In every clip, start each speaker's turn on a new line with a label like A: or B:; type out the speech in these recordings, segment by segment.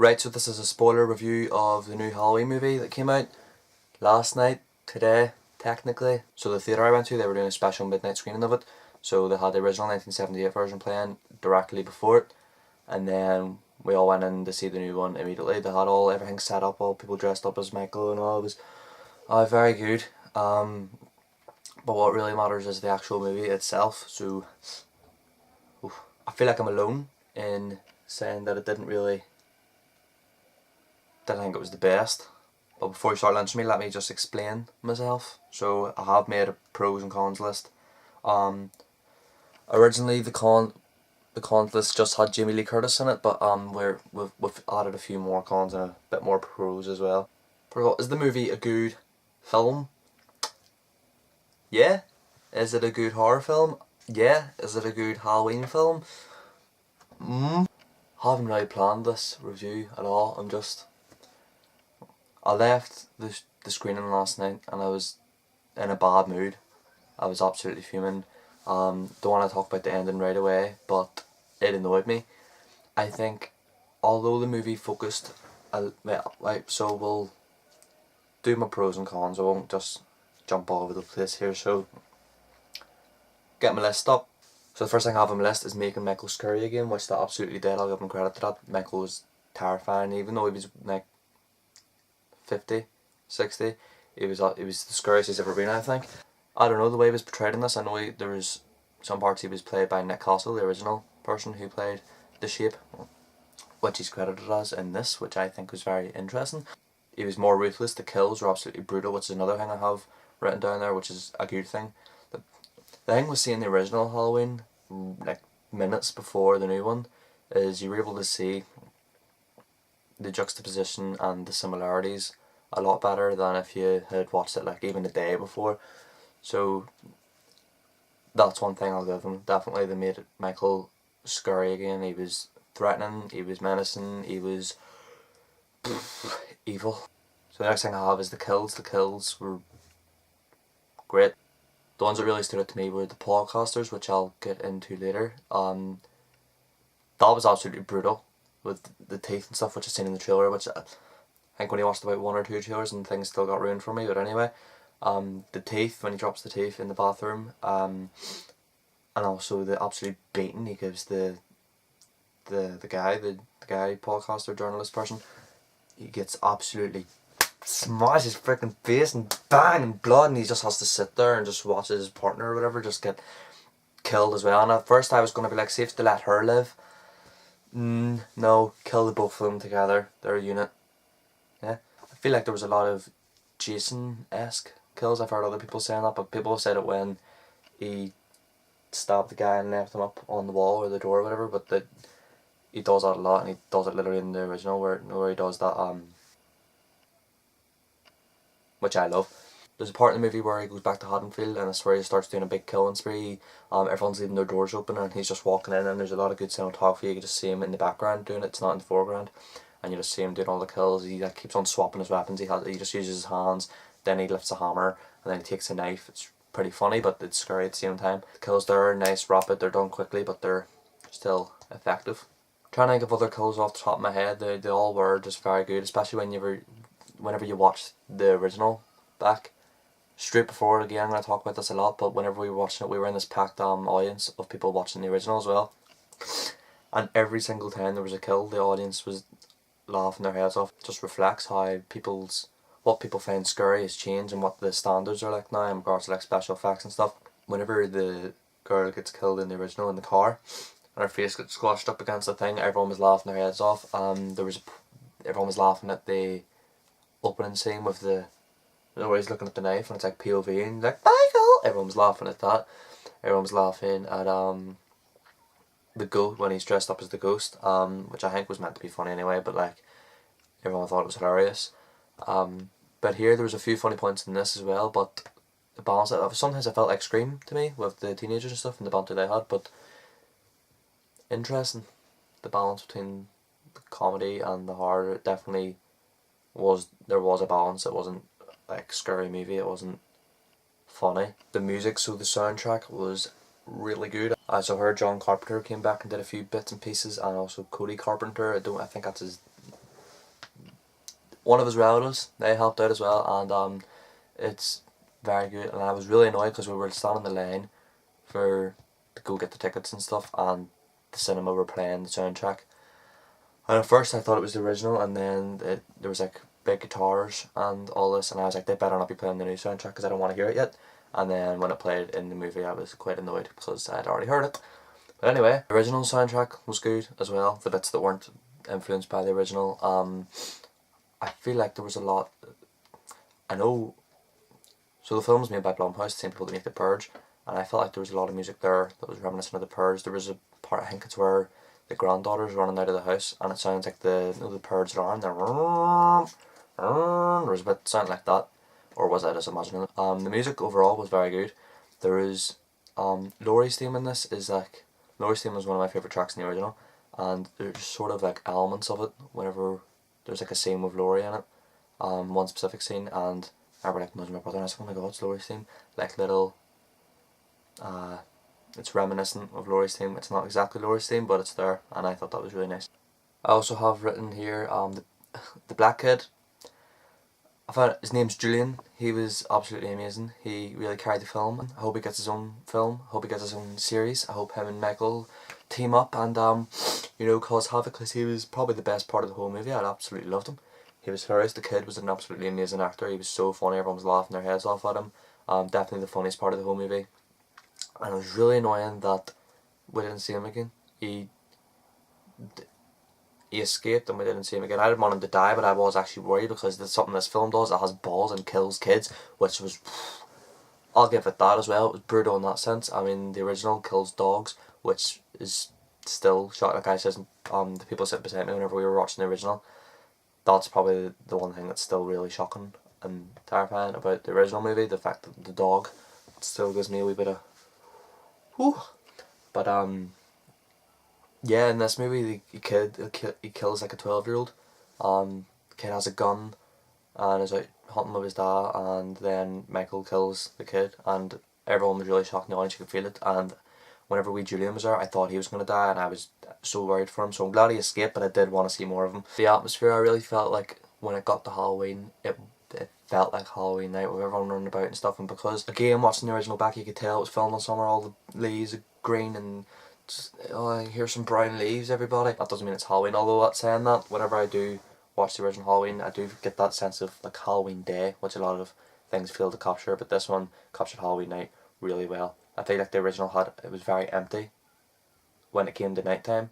A: Right, so this is a spoiler review of the new Halloween movie that came out last night, today, technically. So the theatre I went to, they were doing a special midnight screening of it. So they had the original 1978 version playing directly before it. And then we all went in to see the new one immediately. They had everything set up, all people dressed up as Michael and all. It was very good. But what really matters is the actual movie itself. So I feel like I'm alone in saying that it didn't think it was the best. But before you start lynching me, let me just explain myself. So I have made a pros and cons list. Originally the cons list just had Jamie Lee Curtis in it, but we've added a few more cons and a bit more pros as well. Is the movie a good film? Yeah. Is it a good horror film? Yeah. Is it a good Halloween film? Haven't really planned this review at all. I left the screening last night and I was in a bad mood. I was absolutely fuming. Don't want to talk about the ending right away, but it annoyed me. I think, although the movie focused, so we'll do my pros and cons. I won't just jump all over the place here. So get my list up. So the first thing I have on my list is making Michael scary again, which they absolutely did. I'll give him credit to that. Michael was terrifying, even though he was like 50, 60. He was the scariest he's ever been, I think. I don't know the way he was portrayed in this. I know there was some parts he was played by Nick Castle, the original person who played the Shape, which he's credited as in this, which I think was very interesting. He was more ruthless. The kills were absolutely brutal, which is another thing I have written down there, which is a good thing. The thing with seeing the original Halloween, like minutes before the new one, is you were able to see the juxtaposition and the similarities a lot better than if you had watched it like even the day before. So that's one thing I'll give them. Definitely they made Michael scary again. He was threatening, he was menacing, he was evil. So the next thing I have is the kills. The kills were great. The ones that really stood out to me were the podcasters, which I'll get into later. That was absolutely brutal with the teeth and stuff, which I've seen in the trailer, which I think when you watched about one or two trailers and things still got ruined for me, but anyway. The teeth, when he drops the teeth in the bathroom, and also the absolute beating he gives the guy podcaster, journalist person. He gets absolutely smashed his freaking face and bang and blood, and he just has to sit there and just watch his partner or whatever just get killed as well. And at first I was going to be like, safe to let her live. No, kill the both of them together. They're a unit. Yeah, I feel like there was a lot of Jason-esque kills. I've heard other people saying that, but people have said it when he stabbed the guy and left him up on the wall or the door or whatever, but he does that a lot, and he does it literally in the original where he does that, which I love. There's a part in the movie where he goes back to Haddonfield and I swear he starts doing a big killing spree. Everyone's leaving their doors open and he's just walking in, and there's a lot of good cinematography. You can just see him in the background doing it, it's not in the foreground. And you just see him doing all the kills. He like keeps on swapping his weapons. He just uses his hands, then he lifts a hammer, and then he takes a knife. It's pretty funny, but it's scary at the same time. The kills there are nice, rapid, they're done quickly, but they're still effective. Trying to think of other kills off the top of my head, they all were just very good, especially whenever you watch the original back. Straight before it again, I'm going to talk about this a lot, but whenever we were watching it, we were in this packed audience of people watching the original as well. And every single time there was a kill, the audience was laughing their heads off. It just reflects how what people find scary has changed and what the standards are like now in regards to like special effects and stuff. Whenever the girl gets killed in the original in the car and her face gets squashed up against the thing, everyone was laughing their heads off. Everyone was laughing at the opening scene with where he's looking at the knife and it's like POV and like Michael. Everyone was laughing at that. Everyone was laughing at the goat when he's dressed up as the ghost, which I think was meant to be funny anyway, but like everyone thought it was hilarious. But here there was a few funny points in this as well, but the balance sometimes I felt like Scream to me with the teenagers and stuff and the banter they had, but interesting. The balance between the comedy and the horror, it definitely was. There was a balance. It wasn't like scary movie. It wasn't funny. The music, so the soundtrack was really good. I heard John Carpenter came back and did a few bits and pieces, and also Cody Carpenter. I think that's his one of his relatives, they helped out as well, and it's very good. And I was really annoyed because we were standing in the line for to go get the tickets and stuff, and the cinema were playing the soundtrack. And at first I thought it was the original, and then there was like big guitars and all this, and I was like, they better not be playing the new soundtrack because I don't want to hear it yet. And then when it played in the movie, I was quite annoyed because I had already heard it. But anyway, the original soundtrack was good as well. The bits that weren't influenced by the original. I feel like there was a lot. I know. So the film was made by Blumhouse, the same people that make The Purge, and I felt like there was a lot of music there that was reminiscent of The Purge. There was a part, I think it's where the granddaughter's running out of the house, and it sounds like the Purge alarm. There was a bit sound like that, or was I just imagining it? The music overall was very good. There is Laurie's theme in this is like Laurie's theme was one of my favourite tracks in the original, and there's sort of like elements of it whenever there's like a scene with Laurie in it, one specific scene, and I remember like nudging my brother and I was like, oh my god, it's Laurie's theme, like little, it's reminiscent of Laurie's theme. It's not exactly Laurie's theme, but it's there, and I thought that was really nice. I also have written here the black kid. I found his name's Julian. He was absolutely amazing. He really carried the film. I hope he gets his own film. I hope he gets his own series. I hope him and Michael team up and you know, cause havoc, because he was probably the best part of the whole movie. I absolutely loved him. He was hilarious. The kid was an absolutely amazing actor. He was so funny. Everyone was laughing their heads off at him. Definitely the funniest part of the whole movie. And it was really annoying that we didn't see him again. He escaped and we didn't see him again. I didn't want him to die, but I was actually worried because there's something this film does. It has balls and kills kids, which was, I'll give it that as well. It was brutal in that sense. I mean, the original kills dogs, which is still shocking. Like I said, the people sitting beside me whenever we were watching the original, that's probably the one thing that's still really shocking and terrifying about the original movie. The fact that the dog still gives me a wee bit of whew. But yeah, in this movie, the kid he kills like a 12-year-old. The kid has a gun and is out hunting with his dad, and then Michael kills the kid, and everyone was really shocked in the audience. You could feel it. And whenever Julian was there, I thought he was going to die, and I was so worried for him. So I'm glad he escaped, but I did want to see more of him. The atmosphere, I really felt like when it got to Halloween, it felt like Halloween night with everyone running about and stuff. And because again, watching the original back, you could tell it was filmed in summer. All the leaves are green and just, oh, here's some brown leaves, everybody. That doesn't mean it's Halloween, although that's saying that. Whenever I do watch the original Halloween, I do get that sense of like Halloween day, which a lot of things fail to capture, but this one captured Halloween night really well. I feel like the original it was very empty when it came to night time,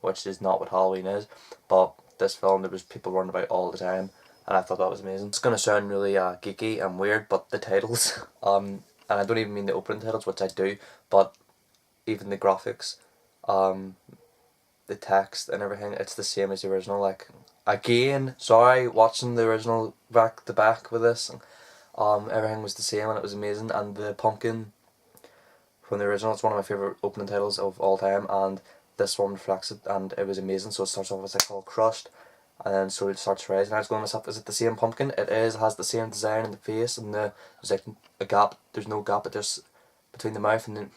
A: which is not what Halloween is, but this film there was people running about all the time, and I thought that was amazing. It's going to sound really geeky and weird, but the titles, and I don't even mean the opening titles, which I do, but even the graphics, the text and everything, it's the same as the original. Like, again, sorry, watching the original back to back with this, everything was the same and it was amazing. And the pumpkin from the original, it's one of my favourite opening titles of all time, and this one reflects it, and it was amazing. So it starts off as like all crushed, and then slowly it starts rising. I was going to myself, is it the same pumpkin? It is. It has the same design in the face, and there's like a gap. There's no gap, but just between the mouth and the,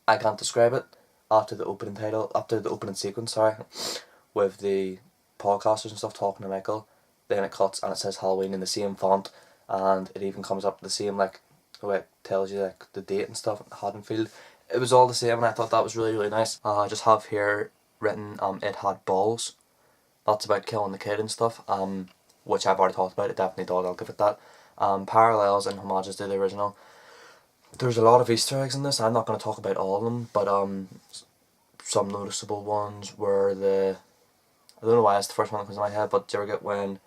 A: I can't describe it. After the opening sequence, sorry, with the podcasters and stuff talking to Michael, then it cuts and it says Halloween in the same font, and it even comes up the same, like, where it tells you like the date and stuff, Haddonfield. It was all the same, and I thought that was really, really nice. I just have here written, it had balls. That's about killing the kid and stuff, which I've already talked about. It definitely does, I'll give it that. Parallels and homages to the original. There's a lot of Easter eggs in this. I'm not going to talk about all of them, but some noticeable ones were I don't know why it's the first one that comes in my head, but do you ever get when,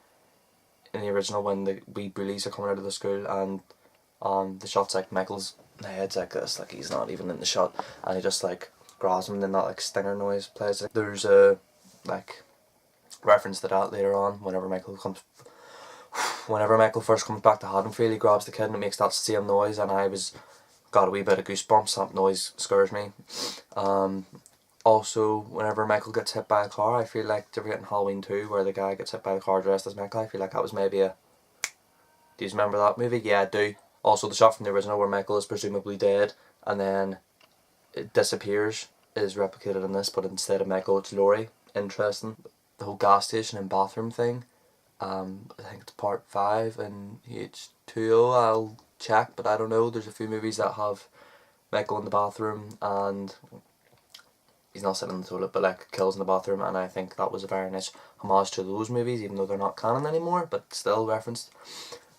A: in the original, when the wee bullies are coming out of the school, and the shot's like Michael's head's like this, like he's not even in the shot, and he just like grabs him, and then that like stinger noise plays. There's a like reference to that later on whenever Michael first comes back to Haddonfield. He grabs the kid and it makes that same noise, and I got a wee bit of goosebumps. That noise scares me. Also, whenever Michael gets hit by a car, I feel like they're getting Halloween 2 where the guy gets hit by a car dressed as Michael. I feel like that was maybe a... Do you remember that movie? Yeah, I do. Also, the shot from the original where Michael is presumably dead and then it disappears is replicated in this, but instead of Michael it's Laurie. Interesting. The whole gas station and bathroom thing I think it's part 5 in H2O. I'll check, but I don't know. There's a few movies that have Michael in the bathroom and he's not sitting in the toilet, but like kills in the bathroom, and I think that was a very nice homage to those movies, even though they're not canon anymore, but still referenced.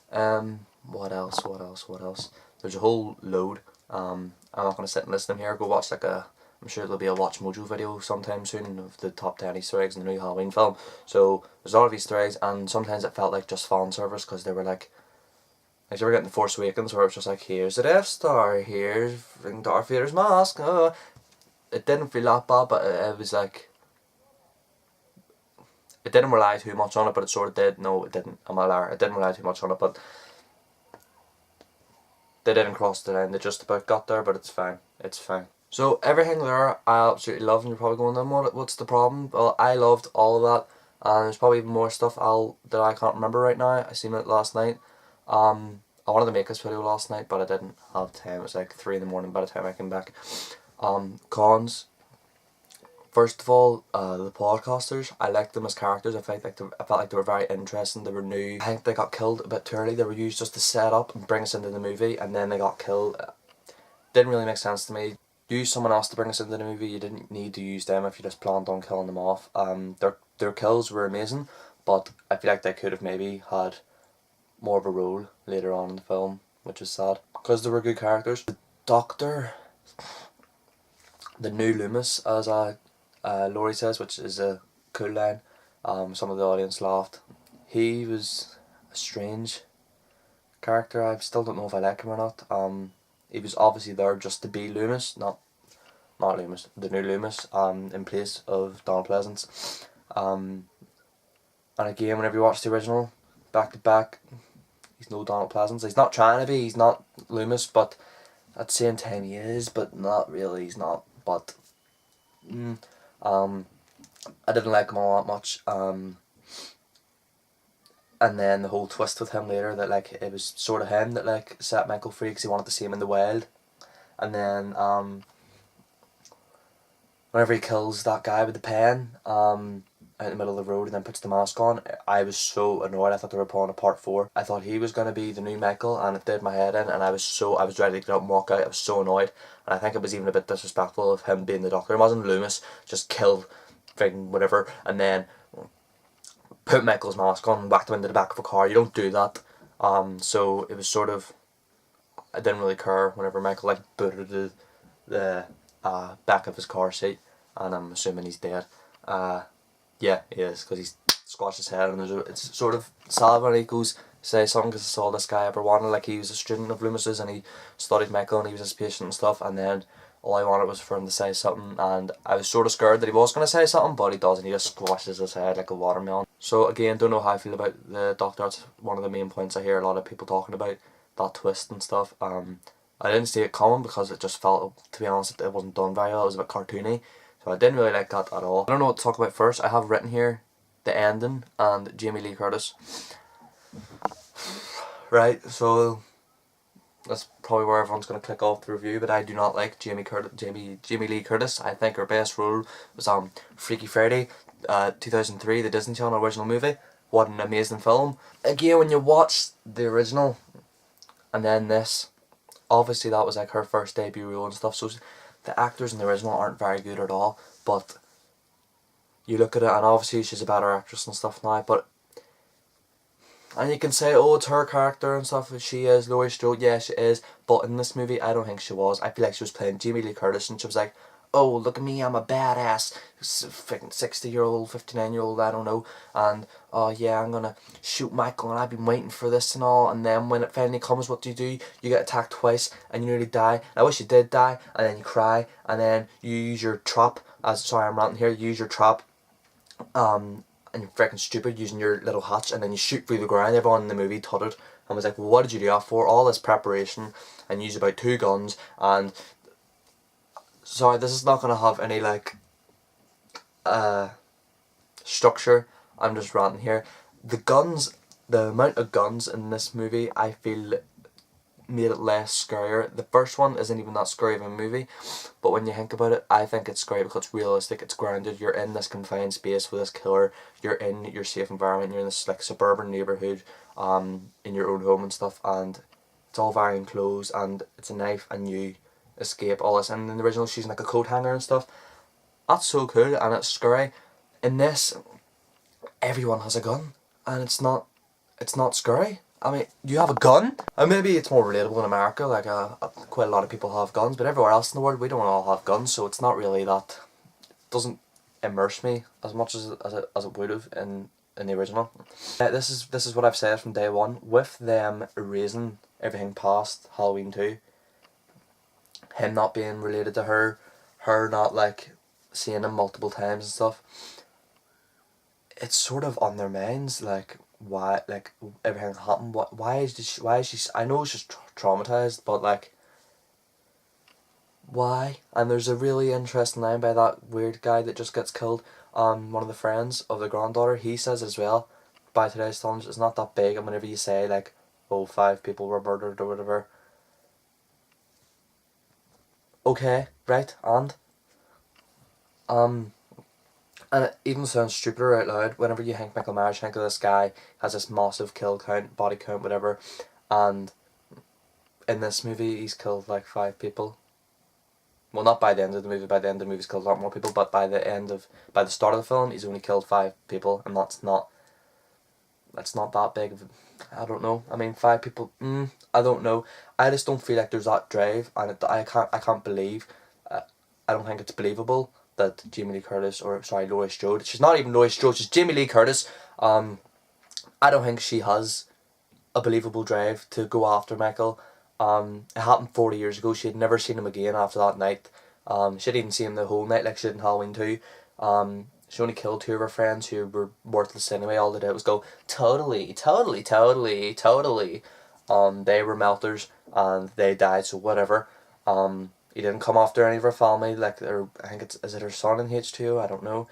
A: What else? What else? What else? There's a whole load. I'm not gonna sit and list them here. Go watch I'm sure there'll be a Watch Mojo video sometime soon of the top 10 Easter eggs in the new Halloween film. So there's a lot of Easter eggs, and sometimes it felt like just fan service because they were like you were getting the Force Awakens where it's just like, here's the Death Star, here's Darth Vader's mask. It didn't feel that bad, but it was like, it didn't rely too much on it, but it sort of did. No, it didn't. I'm a liar. It didn't rely too much on it, but they didn't cross the line. They just about got there, but it's fine. It's fine. So everything there I absolutely love, and you're probably going, then what's the problem? Well, I loved all of that, and there's probably even more stuff that I can't remember right now. I seen it last night. I wanted to make this video last night, but I didn't have time. It was like 3 in the morning by the time I came back. Cons. First of all, the podcasters, I liked them as characters. I felt like they were very interesting. They were new. I think they got killed a bit too early. They were used just to set up and bring us into the movie, and then they got killed. Didn't really make sense to me. Use someone else to bring us into the movie. You didn't need to use them if you just planned on killing them off. Their kills were amazing, but I feel like they could have maybe had more of a role later on in the film, which is sad because they were good characters. The Doctor, the new Loomis, as Laurie says, which is a cool line. Some of the audience laughed. He was a strange character. I still don't know if I like him or not. He was obviously there just to be Loomis, not Loomis, the new Loomis, in place of Donald Pleasance. And again, whenever you watch the original, back to back, he's no Donald Pleasance. He's not trying to be, he's not Loomis, but at the same time he is, but not really, he's not. But I didn't like him all that much. And then the whole twist with him later, that like it was sort of him that like set Michael free because he wanted to see him in the wild. And then whenever he kills that guy with the pen out in the middle of the road and then puts the mask on, I was so annoyed. I thought they were pulling a part 4. I thought he was going to be the new Michael, and it did my head in, and I was ready to get up and walk out. I was so annoyed, and I think it was even a bit disrespectful of him being the Doctor. Imagine Loomis just killed friggin' whatever and then put Michael's mask on and whacked him into the back of a car. You don't do that. So it was sort of, I didn't really care whenever Michael like booted the back of his car seat, and I'm assuming he's dead. Yeah, he is, because he's squashed his head, and it's sort of sad when he goes say something, because it's all this guy ever wanted. Like, he was a student of Loomis's and he studied Michael and he was his patient and stuff, and then all I wanted was for him to say something, and I was sort of scared that he was going to say something, but he doesn't. He just squashes his head like a watermelon. So again, don't know how I feel about the Doctor. That's one of the main points I hear a lot of people talking about, that twist and stuff. I didn't see it coming because it just felt, to be honest, it wasn't done very well. It was a bit cartoony, so I didn't really like that at all. I don't know what to talk about first. I have written here the ending and Jamie Lee Curtis. Right, so that's probably where everyone's going to click off the review, but I do not like Jamie Lee Curtis. I think her best role was Freaky Friday, 2003, the Disney Channel original movie. What an amazing film. Again, when you watch the original and then this, obviously that was like her first debut role and stuff, so the actors in the original aren't very good at all, but you look at it and obviously she's a better actress and stuff now, but and you can say, oh, it's her character and stuff, she is Laurie Strode, yeah, she is, but in this movie I don't think she was. I feel like she was playing Jamie Lee Curtis and she was like, oh, look at me, I'm a badass 60-year-old, 59-year-old, I don't know, and oh yeah, I'm gonna shoot Michael and I've been waiting for this and all, and then when it finally comes, what do? You get attacked twice and you nearly die. I wish you did die, and then you cry, and then you use your trap, sorry I'm ranting here, you use your trap, and you're freaking stupid using your little hatch, and then you shoot through the ground. Everyone in the movie tutted and was like, well, what did you do that for? All this preparation, and use about 2 guns, and sorry, this is not going to have any like structure, I'm just ranting here. The amount of guns in this movie, I feel made it less scarier. The first one isn't even that scary of a movie, but when you think about it, I think it's scary because it's realistic, it's grounded, you're in this confined space with this killer, you're in your safe environment, you're in this like suburban neighbourhood, in your own home and stuff, and it's all very enclosed, and it's a knife and you escape all this. And in the original she's in like a coat hanger and stuff. That's so cool and it's scary. In this, everyone has a gun and it's not scary. I mean, you have a gun? And maybe it's more relatable in America, like quite a lot of people have guns, but everywhere else in the world we don't all have guns, so it's not really that, it doesn't immerse me as much as it would have in the original. This is what I've said from day one, with them erasing everything past Halloween 2, him not being related to her not like seeing him multiple times and stuff, it's sort of on their minds, like, why, like, everything happened, why is she, I know she's traumatized, but like, why? And there's a really interesting line by that weird guy that just gets killed, one of the friends of the granddaughter, he says as well, by today's standards, it's not that big, and whenever you say like, oh, 5 people were murdered or whatever, okay, right, and it even sounds stupider out loud. Whenever you think Michael Myers, think of this guy has this massive kill count, body count, whatever, and in this movie he's killed like 5 people. Well, not by the end of the movie. By the end of the movie he's killed a lot more people, but by the start of the film he's only killed 5 people, and that's not that big of I don't know. I mean, 5 people. I don't know. I just don't feel like there's that drive, and I can't believe. I don't think it's believable that Jamie Lee Curtis, or sorry, Laurie Strode. She's not even Laurie Strode. She's Jamie Lee Curtis. I don't think she has a believable drive to go after Michael. It happened 40 years ago. She had never seen him again after that night. She didn't even see him the whole night like she did in Halloween 2. She only killed 2 of her friends who were worthless anyway. All they did was go, totally. They were melters and they died, so whatever. He didn't come after any of her family, like, I think is it her son in H2? I don't know.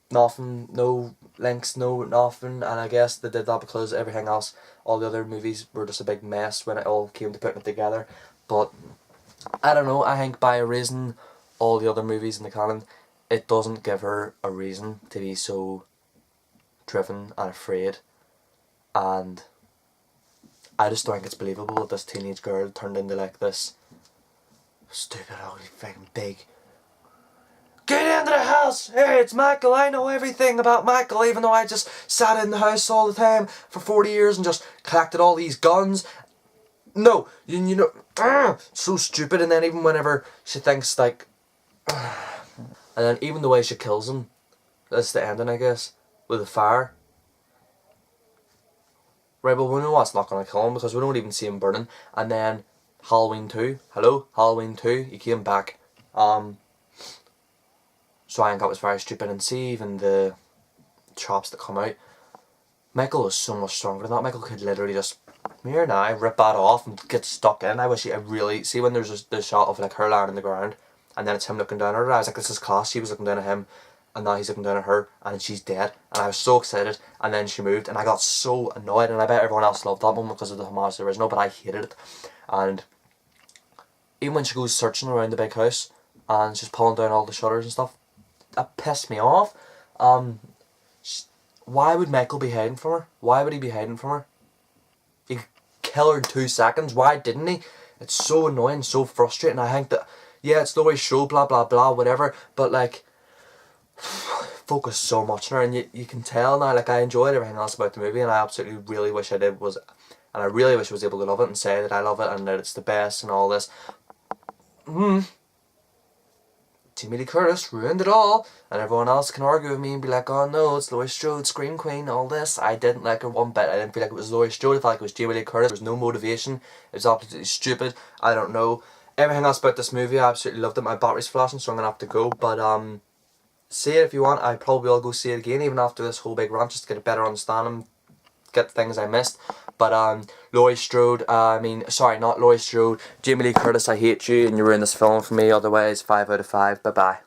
A: Nothing, no links, no nothing, and I guess they did that because everything else, all the other movies were just a big mess when it all came to putting it together. But I don't know, I think by erasing all the other movies in the canon, it doesn't give her a reason to be so driven and afraid, and I just don't think it's believable that this teenage girl turned into like this stupid, ugly, fucking big, get into the house, hey, it's Michael, I know everything about Michael, even though I just sat in the house all the time for 40 years and just collected all these guns. No, you know, so stupid. And then even whenever she thinks like, and then even the way she kills him, that's the ending I guess, with a fire. Right, well we know that's not going to kill him because we don't even see him burning. And then Halloween 2, Halloween 2, he came back. So I think that was very stupid. And see even the chops that come out, Michael was so much stronger than that. Michael could literally just, here now, rip that off and get stuck in. I really, see when there's the shot of like her lying on the ground and then it's him looking down at her, I was like, this is class. She was looking down at him and now he's looking down at her and she's dead, and I was so excited, and then she moved and I got so annoyed, and I bet everyone else loved that moment because of the homage to the original, but I hated it. And even when she goes searching around the big house and she's pulling down all the shutters and stuff, that pissed me off. Why would Michael be hiding from her? Why would he be hiding from her? He could kill her in 2 seconds. Why didn't he? It's so annoying, so frustrating. I think that, yeah, it's the way show, blah blah blah, whatever, but like, focus so much on her, and you can tell now, like, I enjoyed everything else about the movie, and I absolutely really wish I did was, and I really wish I was able to love it and say that I love it and that it's the best and all this. Jamie Lee Curtis ruined it all, and everyone else can argue with me and be like, oh no, it's Laurie Strode, Scream Queen, all this. I didn't like her one bit. I didn't feel like it was Laurie Strode. I felt like it was Jamie Lee Curtis. There was no motivation. It was absolutely stupid. I don't know. Everything else about this movie, I absolutely loved it. My battery's flashing, so I'm gonna have to go. But see it if you want. I probably will go see it again, even after this whole big rant, just to get a better understanding, get things I missed. But Laurie Strode, not Laurie Strode, Jamie Lee Curtis, I hate you and you ruined this film for me. Otherwise, 5 out of 5. Bye bye.